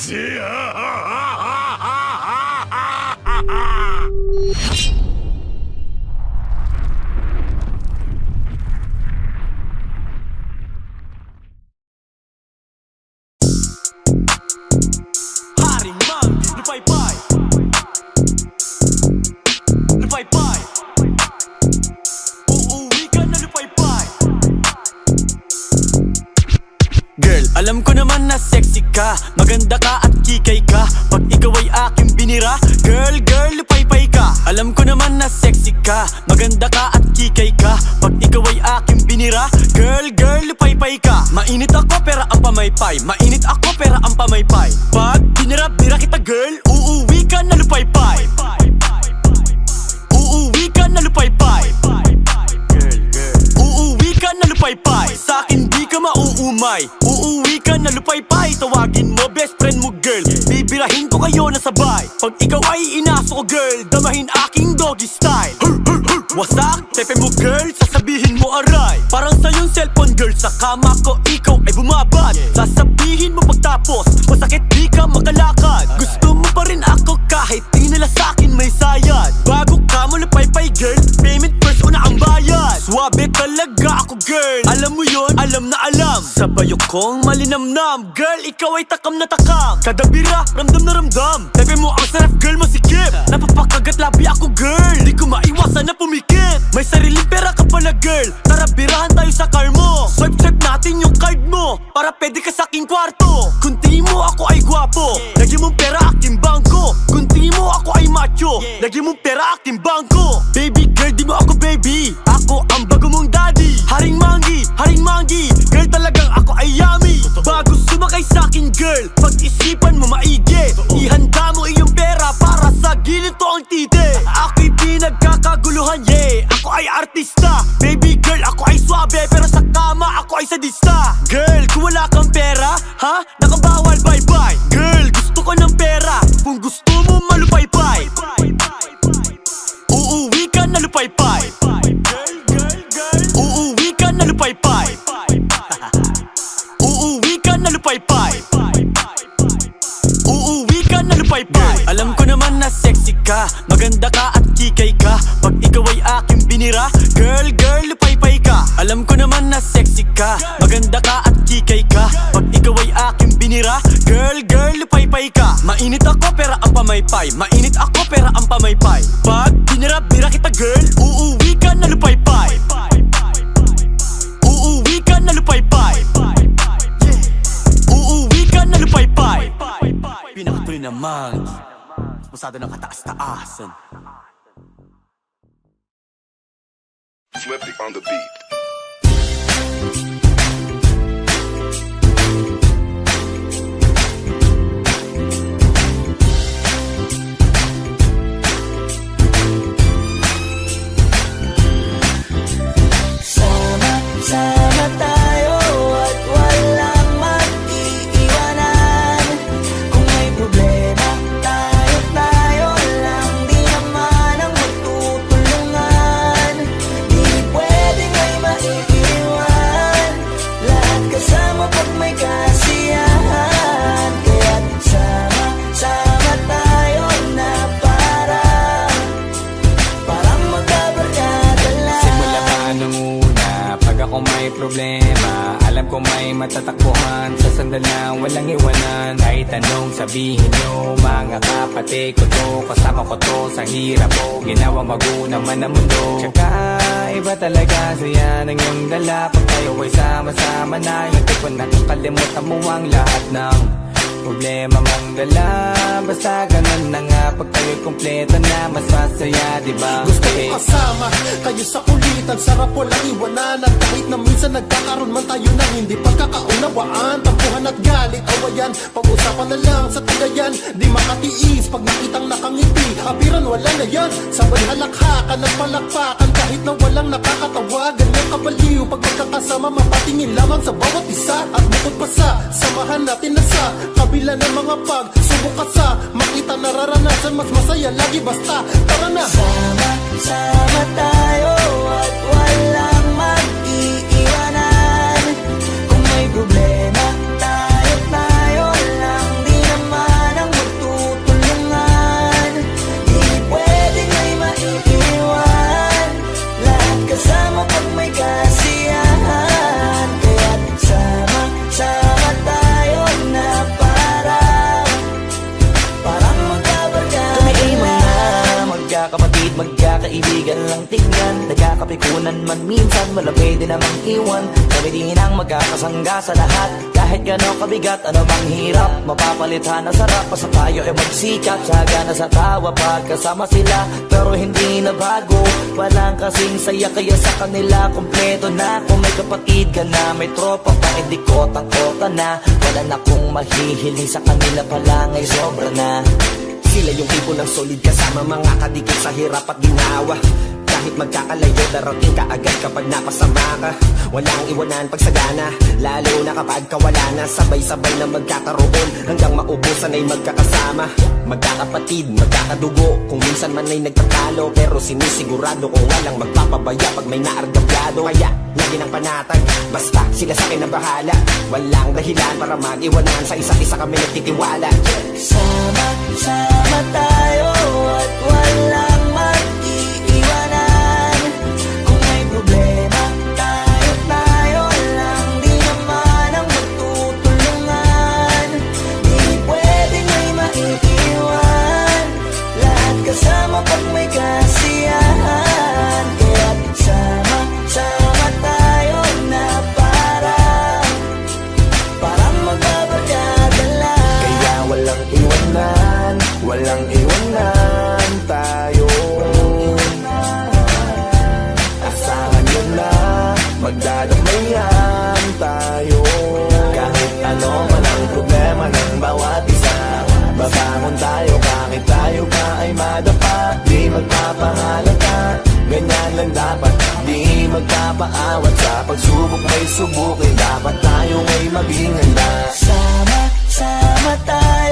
Haring Mangi, lupay-pay. Lupay-pay. Uuwi ka na lupay-pay. Girl, alam ko naman na sexy ka, maganda ka at kikay ka. Pag ikaw ay aking binira, girl, lupay-pay ka. Alam ko naman na sexy ka, maganda ka at kikay ka. Pag ikaw ay aking binira, girl, lupay-pay ka. Mainit ako pera ang pamaypay, mainit ako pera ang pamaypay. Pag binira kita girl, uuwi ka na lupay-pay. Uuwi ka na lupay-pay. Uuwi ka na lupay-pay. Sa akin di ka mauumay. Uuwi ka na lupay-pay. Tawagin mo best friend mo girl, bibirahin ko kayo na sabay. Pag ikaw ay inaso ko girl, damahin aking doggy style. Wasak, tepe mo girl, sasabihin mo aray. Parang sa yung cellphone girl, sa kama ko ikaw ay bumabad. Sasabihin mo pagtapos, masakit di ka makalakad. Gusto mo pa rin ako kahit di nila sa'kin may sayad. Bago ka mo lupay-pay girl, payment first una ang bayad. Swabe talaga ako girl, alam mo yon, alam na alam. Sa bayo kong malinamnam, girl ikaw ay takam na takam. Kada bira, ramdam na ramdam. Tepe mo ang sarap girl, masikip. Napapakagat labi ako girl, di ko maiwasan na pumikit. May sariling pera ka pala girl, tara birahan tayo sa car mo. Swipe natin yung card mo, para pwede ka sa aking kwarto. Kung tingin mo ako ay gwapo, lagi mong pera aking bangko. Kung tingin mo ako ay macho, lagi mong pera aking bangko. Baby girl, di mo ako baby, ako ang bago mong daddy. Haring Mangi, girl talagang ako ay yummy. Bago sumakay sa akin girl, pag-isipan mo maigi. Ihanda mo iyong pera para sa ginito ang tite. Ako'y pinagkakaguluhan, yeah, ako ay artista. Baby girl, ako ay swabe, pero sa kama ako ay sadista. Girl, kung wala kang pera, ha? Nakabawal, bye-bye. Girl, gusto ko ng pera, kung gusto mo malupay-pay. Uuwi ka na lupay-pay. Uuwi ka na lupay-pay. Uuwi ka na lupay-pay. Uuwi ka na lupay-pay. Alam ko naman na sexy ka, maganda ka at kikay ka. Pag ikaw ay aking binira, girl, lupay-pay ka. Alam ko naman na sexy ka, maganda ka at kikay ka. Pag ikaw ay aking binira, girl, lupay-pay ka. Mainit ako pera ang pamaypay, mainit ako pera ang pamaypay. Pag binira kita girl, uuwi ka na lupay-pay. Uuwi ka na lupay-pay. Uuwi ka na lupay-pay. Pinakatuloy naman, masado ng kataas-taasan. Flippy on the beat. Sama tayo at walang mag-iiwanan. Kung may problema, tayo lang, di naman ang magtutulungan. Di pwedeng may maiiwan, lahat kasama pag may kasiyahan. Kaya't sama tayo na parang magkabarkada lang. Simula pa nung una, pag ako may problema, alam ko may matatakbuhan. Sa sandalang walang iwanan, kahit anong sabihin nyo, mga kapatid ko to, kasama ko to sa hirap ko, ginawa mago naman ang mundo. Tsaka iba talaga saya ng iyong dala, pag tayo ay sama-sama na, hindi ko nakakalimutan mo ang lahat ng problema mang dala. Basta ganun na nga, pag tayo'y kumpleto na, mas masaya, diba? Gusto ko kasama kayo sa kulitan, sarap walang iwanan. At kahit na minsan nagkakaroon man tayo ng hindi pagkakaunawaan, tampuhan at galit, awayan, pag-usapan na lang sa tagayan. Di makatiis pag nakitang nakangiti, apiran wala na yan. Sabay halakhakan at palakpakan, kahit na walang nakakatawa. Ganyang kabaliw pag magkakasama, mapatingin lamang sa bawat isa. At bukod pa sa samahan natin na sa kabila ng mga pagsubok at sa makita nararanasan, mas masaya lagi basta tara na. Sama tayo at walang mag-iiwanan. Kung may problema, tayo lang, di naman kaibigan lang tingnan. Nagkakapikunan man minsan, wala pwede namang iwan. Kami din ang magkakasangga sa lahat. Kahit gano'ng kabigat, ano bang hirap? Mapapalitan na sarap, pa sa tayo ay magsikap. Tsaga na sa tawa pagkasama sila, pero hindi na bago. Walang kasing saya, kaya sa kanila kompleto na. Kung may kapatid ka na, may tropa pa, hindi kotang-kota na. Wala na kong mahihiling sa kanila pa lang ay sobra na. Sila yung tipo ng solid kasama, mga kadikit sa hirap at ginawa. Kahit magkakalayo, darating ka agad kapag napasama ka. Walang iwanan pagsagana, lalo na kapag kawala na. Sabay-sabay na magkakaroon, hanggang maubusan ay magkakasama. Magkakapatid, magkakadugo, kung minsan man ay nagtatalo. Pero sinisigurado ko walang magpapabaya pag may naargabyado. Kaya lagi ng panatag, basta sila sa akin na bahala. Walang dahilan para mag-iwanan, sa isa't isa kami nagtitiwala. Sama-sama tayo at walang mag-iiwanan. Kung may problema, tayo lang. Di naman ang magtutulungan. Di pwedeng may maiiwan. Lahat kasama pag may kasiyahan. Kaya sama-sama tayo na parang magbabarkada lang. Kaya walang iwanan, walang iwanan tayo. Asahan nyo na, magdadamayan tayo. Kahit ano man ang problema ng bawat isa, babangon tayo kahit tayo pa ay madapa. Di magpapahalata, ganyan lang dapat. Di magpapaawat sa pagsubok may subukin. Dapat tayo ay maging handa. Sama-sama tayo